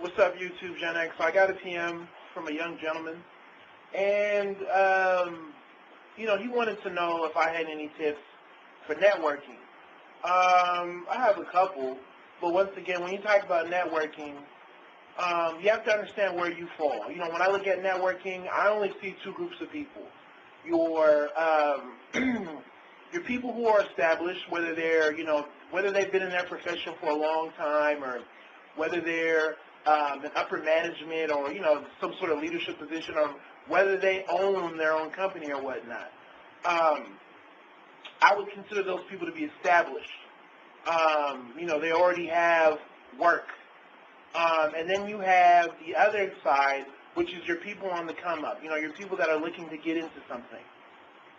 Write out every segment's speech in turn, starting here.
What's up, YouTube Gen X? So I got a PM from a young gentleman, and he wanted to know if I had any tips for networking. I have a couple, but once again, when you talk about networking, you have to understand where you fall. When I look at networking, I only see two groups of people. Your your people who are established, whether they've been in their profession for a long time, or whether they're in upper management, or some sort of leadership position, or whether they own their own company or whatnot. I would consider those people to be established. They already have work. And then you have the other side, which is your people on the come up. Your people that are looking to get into something.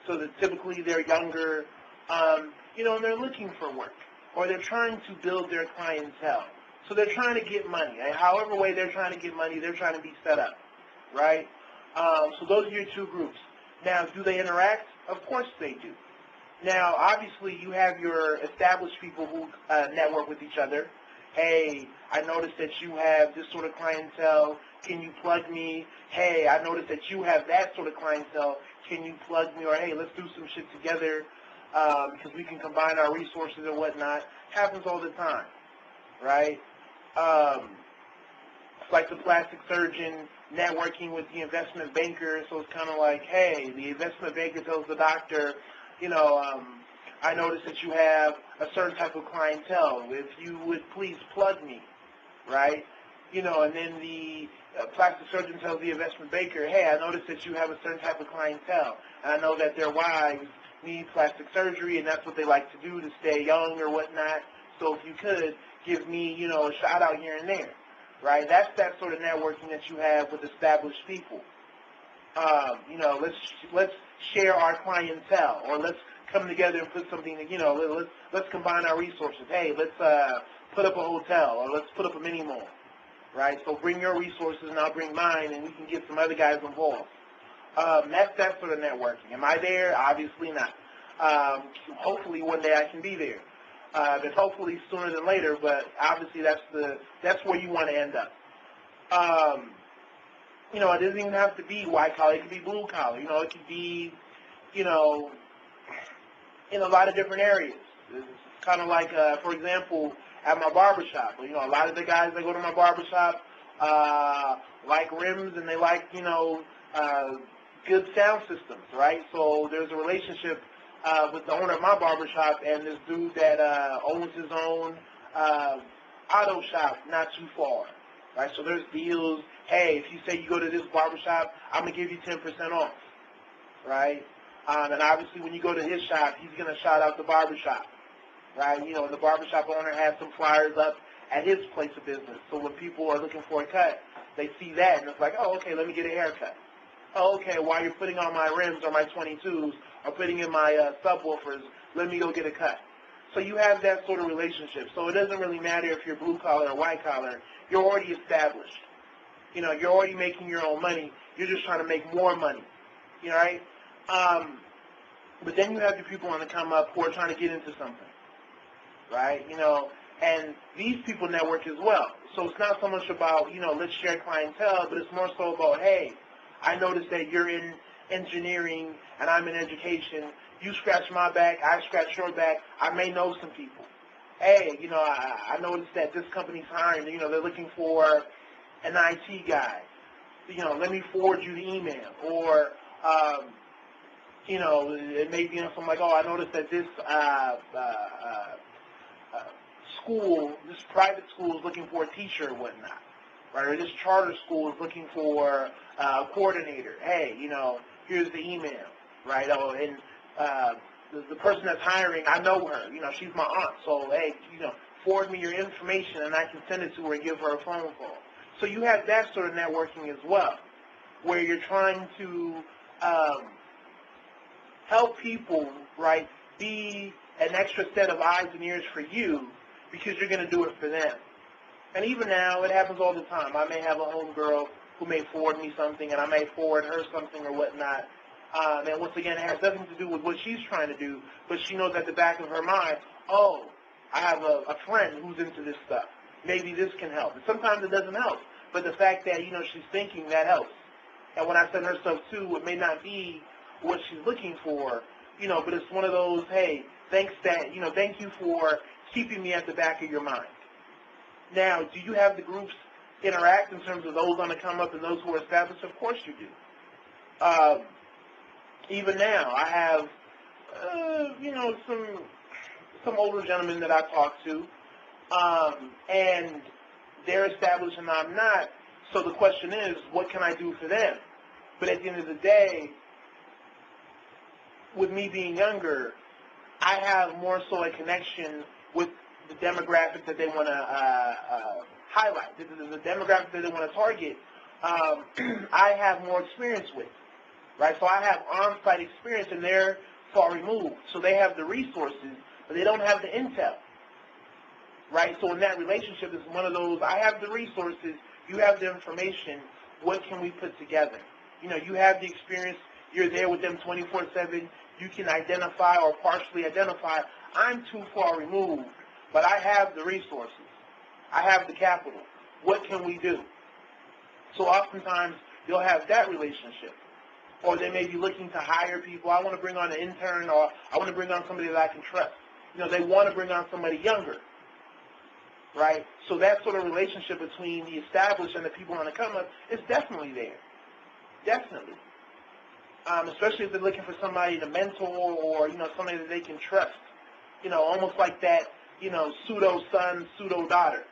So that typically they're younger, and they're looking for work, or they're trying to build their clientele. So they're trying to get money. And however way they're trying to get money, they're trying to be set up, right? So those are your two groups. Now, do they interact? Of course they do. Now, obviously, you have your established people who network with each other. Hey, I noticed that you have this sort of clientele. Can you plug me? Hey, I noticed that you have that sort of clientele. Can you plug me? Or, hey, let's do some shit together because we can combine our resources and whatnot. Happens all the time, right? It's like the plastic surgeon networking with the investment banker. So it's kind of like, hey, the investment banker tells the doctor, I noticed that you have a certain type of clientele. If you would please plug me, right? And then the plastic surgeon tells the investment banker, hey, I noticed that you have a certain type of clientele. And I know that their wives need plastic surgery, and that's what they like to do to stay young or whatnot. So if you could give me, a shout out here and there, right? That's that sort of networking that you have with established people. Let's share our clientele, or let's come together and put something, let's combine our resources. Hey, let's put up a hotel, or let's put up a mini mall, right? So bring your resources and I'll bring mine, and we can get some other guys involved. That's that sort of networking. Am I there? Obviously not. Hopefully one day I can be there. And hopefully sooner than later, but obviously that's where you want to end up. It doesn't even have to be white collar. It could be blue collar. It could be, in a lot of different areas. It's kind of like, for example, at my barbershop. A lot of the guys that go to my barbershop like rims, and they like, good sound systems, right? So there's a relationship with the owner of my barbershop and this dude that owns his own auto shop not too far, right? So there's deals. Hey, if you say you go to this barbershop, I'm going to give you 10% off, right? And obviously when you go to his shop, he's going to shout out the barbershop, right? The barbershop owner has some flyers up at his place of business. So when people are looking for a cut, they see that and it's like, oh, okay, let me get a haircut. Oh, okay, while you're putting on my rims or my 22s or putting in my subwoofers, let me go get a cut. So you have that sort of relationship. So it doesn't really matter if you're blue collar or white collar. You're already established. You're already making your own money. You're just trying to make more money, right? But then you have the people on the come up who are trying to get into something, right? And these people network as well. So it's not so much about, let's share clientele, but it's more so about, hey, I noticed that you're in engineering and I'm in education. You scratch my back, I scratch your back. I may know some people. Hey, I noticed that this company's hiring. They're looking for an IT guy. Let me forward you the email. Or, it may be something like, oh, I noticed that this this private school is looking for a teacher or whatnot. Right, or this charter school is looking for a coordinator. Hey, here's the email, right? Oh, and the person that's hiring, I know her. She's my aunt. So, hey, forward me your information and I can send it to her and give her a phone call. So you have that sort of networking as well, where you're trying to help people, right, be an extra set of eyes and ears for you because you're going to do it for them. And even now, it happens all the time. I may have a homegirl who may forward me something, and I may forward her something or whatnot. And once again, it has nothing to do with what she's trying to do, but she knows at the back of her mind, oh, I have a friend who's into this stuff. Maybe this can help. And sometimes it doesn't help. but the fact that, she's thinking, that helps. And when I send her stuff too, it may not be what she's looking for, but it's one of those, hey, thank you for keeping me at the back of your mind. Now, do you have the groups interact in terms of those on the come up and those who are established? Of course you do. Even now, I have, some older gentlemen that I talk to, and they're established and I'm not. So the question is, what can I do for them? But at the end of the day, with me being younger, I have more so a connection with the demographic that they want to highlight. The demographic that they want to target, I have more experience with, right? So I have on-site experience, and they're far removed. So they have the resources, but they don't have the intel, right? So in that relationship, it's one of those, I have the resources, you have the information, what can we put together? You have the experience, you're there with them 24/7, you can identify or partially identify, I'm too far removed, but I have the resources, I have the capital, what can we do? So oftentimes, you'll have that relationship. Or they may be looking to hire people, I want to bring on an intern, or I want to bring on somebody that I can trust. They want to bring on somebody younger, right? So that sort of relationship between the established and the people on the come up is definitely there. Definitely. Especially if they're looking for somebody to mentor or, somebody that they can trust. Almost like that, pseudo-son, pseudo-daughter.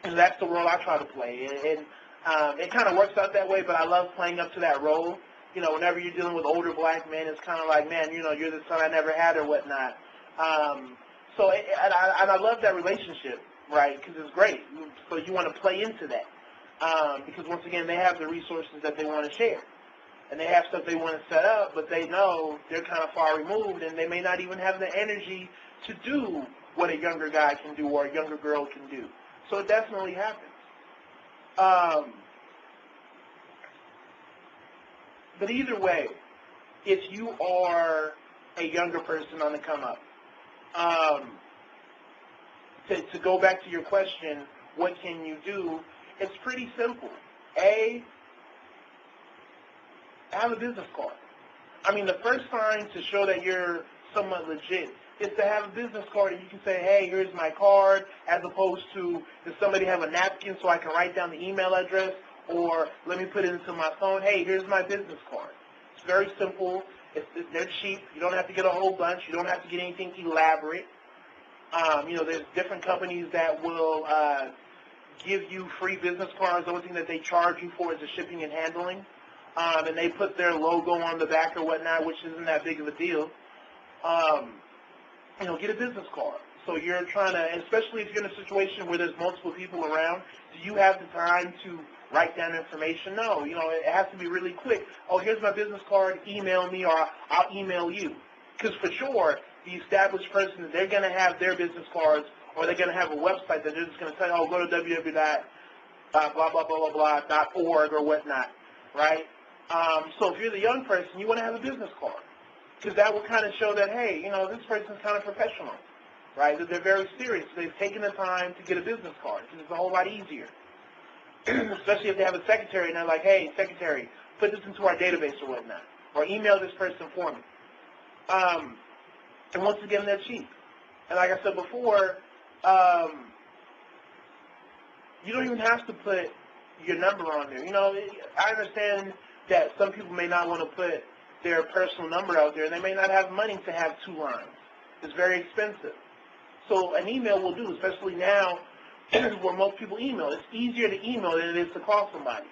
And that's the role I try to play. And it kind of works out that way, but I love playing up to that role. Whenever you're dealing with older black men, it's kind of like, man, you're the son I never had or whatnot. And I love that relationship, right, because it's great. So you want to play into that because, once again, they have the resources that they want to share. And they have stuff they want to set up, but they know they're kind of far removed, and they may not even have the energy to do what a younger guy can do or a younger girl can do. So it definitely happens. But either way, if you are a younger person on the come up, to go back to your question, what can you do? It's pretty simple. Have a business card. I mean, the first sign to show that you're somewhat legit is to have a business card, and you can say, hey, here's my card, as opposed to, does somebody have a napkin so I can write down the email address, or let me put it into my phone, hey, here's my business card. It's very simple. They're cheap. You don't have to get a whole bunch. You don't have to get anything elaborate. There's different companies that will give you free business cards. The only thing that they charge you for is the shipping and handling. And they put their logo on the back or whatnot, which isn't that big of a deal. Get a business card. So you're trying to, especially if you're in a situation where there's multiple people around, do you have the time to write down information? No. It has to be really quick. Oh, here's my business card. Email me, or I'll email you. Because for sure, the established person, they're going to have their business cards, or they're going to have a website that they're just going to tell you, oh, go to www.blah-blah-blah-blah.org or whatnot, right? So if you're the young person, you want to have a business card, because that will kind of show that, hey, this person's kind of professional, right? That they're very serious. They've taken the time to get a business card, because it's a whole lot easier. Especially if they have a secretary, and they're like, hey, secretary, put this into our database or whatnot, or email this person for me. And once again, they're cheap. And like I said before, you don't even have to put your number on there. I understand that some people may not want to put their personal number out there, and they may not have money to have 2 lines. It's very expensive. So an email will do, especially now where most people email. It's easier to email than it is to call somebody.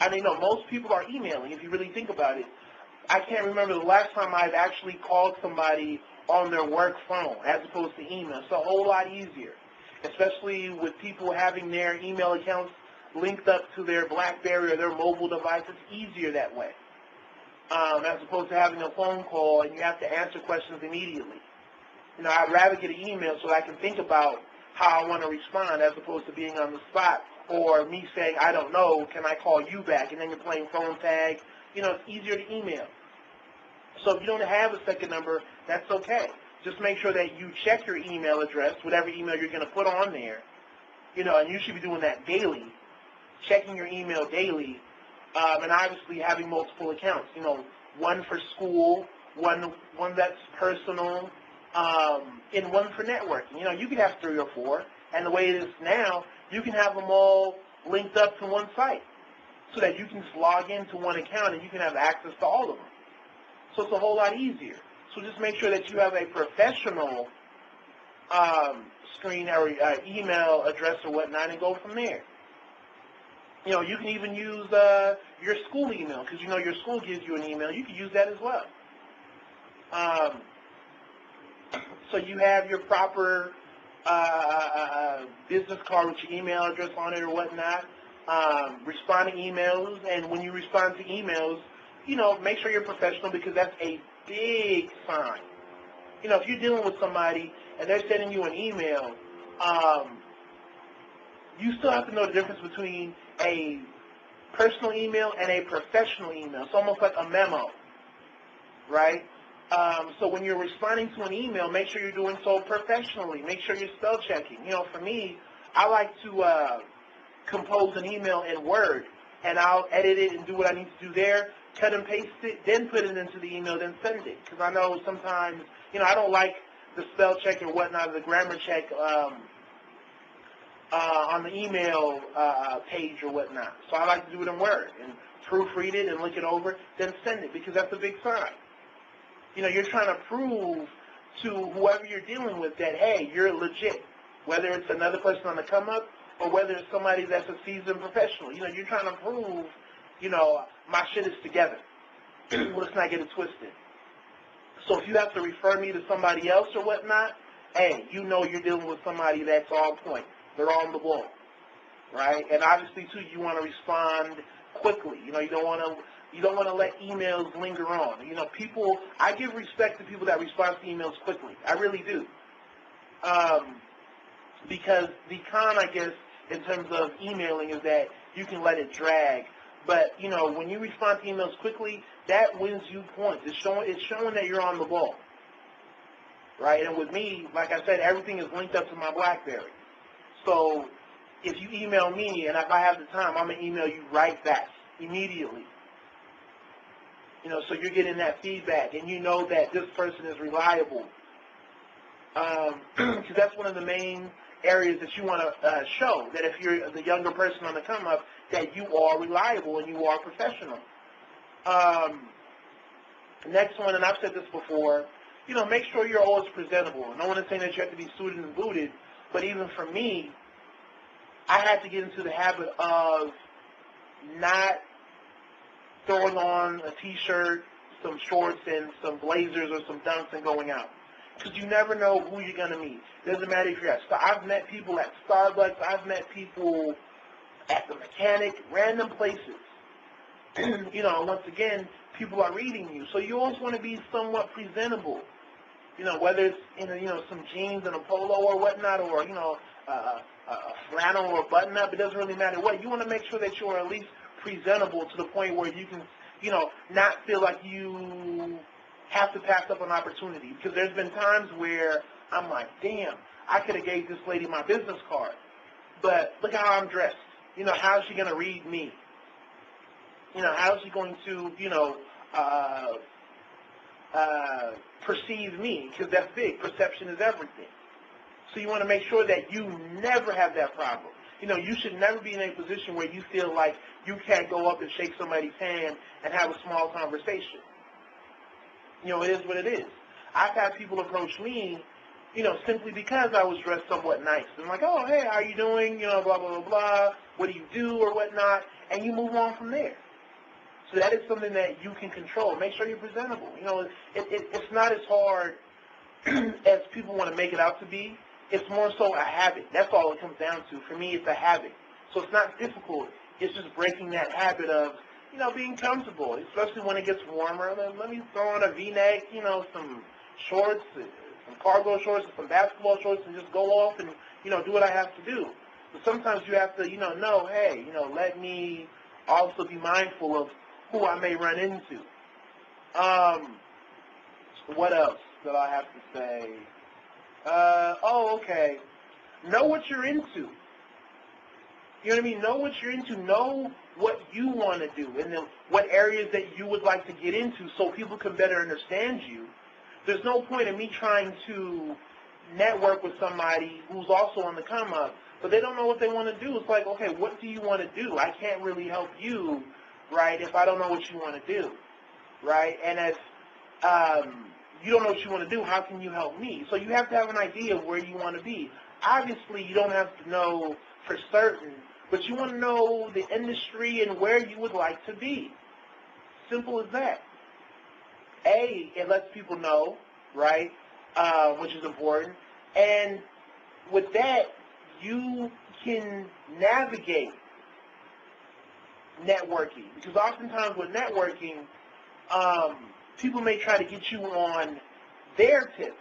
I mean, most people are emailing, if you really think about it. I can't remember the last time I've actually called somebody on their work phone as opposed to email. It's a whole lot easier, especially with people having their email accounts linked up to their BlackBerry or their mobile device. It's easier that way, as opposed to having a phone call and you have to answer questions immediately. I'd rather get an email so I can think about how I want to respond, as opposed to being on the spot, or me saying, I don't know, can I call you back? And then you're playing phone tag. It's easier to email. So if you don't have a second number, that's okay. Just make sure that you check your email address, whatever email you're going to put on there, and you should be doing that daily. checking your email daily, and obviously having multiple accounts. One for school, one that's personal, and one for networking. You can have 3 or 4, and the way it is now, you can have them all linked up to one site so that you can just log into one account and you can have access to all of them. So it's a whole lot easier. So just make sure that you have a professional screen or email address or whatnot and go from there. You can even use your school email because your school gives you an email. You can use that as well. So you have your proper business card with your email address on it or whatnot. Respond to emails, and when you respond to emails, make sure you're professional because that's a big sign. If you're dealing with somebody and they're sending you an email, you still have to know the difference between a personal email and a professional email. It's almost like a memo, right? So when you're responding to an email, make sure you're doing so professionally. Make sure you're spell checking. For me, I like to compose an email in Word, and I'll edit it and do what I need to do there, cut and paste it, then put it into the email, then send it. Because I know sometimes, I don't like the spell check or whatnot, the grammar check on the email page or whatnot. So I like to do it in Word and proofread it and look it over, then send it because that's a big sign. You're trying to prove to whoever you're dealing with that, hey, you're legit, whether it's another person on the come up or whether it's somebody that's a seasoned professional. You're trying to prove, my shit is together. Let's not get it twisted. So if you have to refer me to somebody else or whatnot, hey, you're dealing with somebody that's on point. They're on the ball, right? And obviously, too, you want to respond quickly. You don't want to let emails linger on. I give respect to people that respond to emails quickly. I really do. Because the con, I guess, in terms of emailing is that you can let it drag. But, when you respond to emails quickly, that wins you points. It's showing that you're on the ball, right? And with me, like I said, everything is linked up to my BlackBerry. So if you email me, and if I have the time, I'm going to email you right back immediately. So you're getting that feedback, and you know that this person is reliable. Because that's one of the main areas that you want to show, that if you're the younger person on the come up, that you are reliable and you are professional. Next one, and I've said this before, make sure you're always presentable. No one is saying that you have to be suited and booted, but even for me, I had to get into the habit of not throwing on a T-shirt, some shorts, and some blazers or some dunks and going out. Because you never know who you're going to meet. It doesn't matter if you're at I've met people at Starbucks. I've met people at the mechanic, random places. Once again, people are reading you. So you always want to be somewhat presentable. Whether it's in some jeans and a polo or whatnot, or a flannel or button up, it doesn't really matter what. You want to make sure that you're at least presentable to the point where you can, not feel like you have to pass up an opportunity. Because there's been times where I'm like, damn, I could have gave this lady my business card, but look how I'm dressed. How is she going to read me? How is she going to, perceive me? Because that's big. Perception is everything. So you want to make sure that you never have that problem. You should never be in a position where you feel like you can't go up and shake somebody's hand and have a small conversation. It is what it is. I've had people approach me, simply because I was dressed somewhat nice. And like, oh, hey, how you doing? Blah, blah, blah, blah. What do you do or whatnot? And you move on from there. So that is something that you can control. Make sure you're presentable. It's not as hard as people want to make it out to be. It's more so a habit. That's all it comes down to. For me, it's a habit. So it's not difficult. It's just breaking that habit of, being comfortable, especially when it gets warmer. Let me throw on a V-neck, some shorts, some cargo shorts, some basketball shorts, and just go off and, do what I have to do. But sometimes you have to, know, hey, let me also be mindful of who I may run into. What else that I have to say? Okay. Know what you're into. You know what I mean? Know what you're into. Know what you want to do, and then what areas that you would like to get into so people can better understand you. There's no point in me trying to network with somebody who's also on the come up, but they don't know what they want to do. It's like, okay, what do you want to do? I can't really help you, right, if I don't know what you want to do, right? And if you don't know what you want to do, how can you help me? So you have to have an idea of where you want to be. Obviously, you don't have to know for certain, but you want to know the industry and where you would like to be. Simple as that. It lets people know, right, which is important. And with that, you can navigate networking. Because oftentimes with networking, people may try to get you on their tip,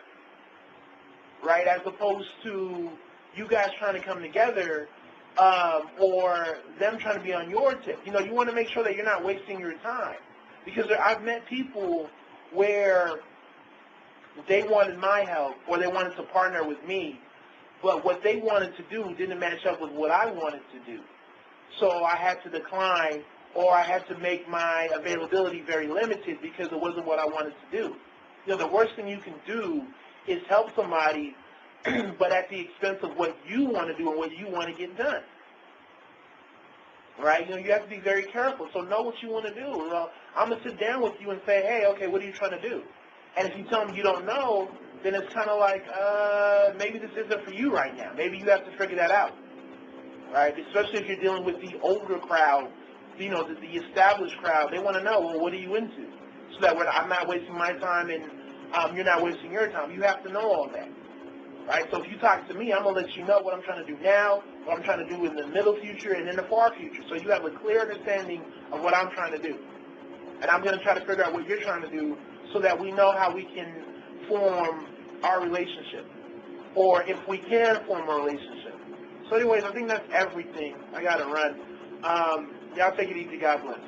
right, as opposed to you guys trying to come together or them trying to be on your tip. You know, you want to make sure that you're not wasting your time. Because I've met people where they wanted my help or they wanted to partner with me, but what they wanted to do didn't match up with what I wanted to do. So I had to decline, or I had to make my availability very limited because it wasn't what I wanted to do. You know, the worst thing you can do is help somebody, but at the expense of what you want to do and what you want to get done. Right? You know, you have to be very careful. So know what you want to do. Well, I'm going to sit down with you and say, hey, okay, what are you trying to do? And if you tell me you don't know, then it's kind of like, maybe this isn't for you right now. Maybe you have to figure that out. Right? Especially if you're dealing with the older crowd, you know, the established crowd. They want to know, well, what are you into? So that I'm not wasting my time and you're not wasting your time. You have to know all that. Right? So if you talk to me, I'm going to let you know what I'm trying to do now, what I'm trying to do in the middle future, and in the far future. So you have a clear understanding of what I'm trying to do. And I'm going to try to figure out what you're trying to do so that we know how we can form our relationship. Or if we can form a relationship. So anyways, I think that's everything. I got to run. Y'all take it easy. God bless.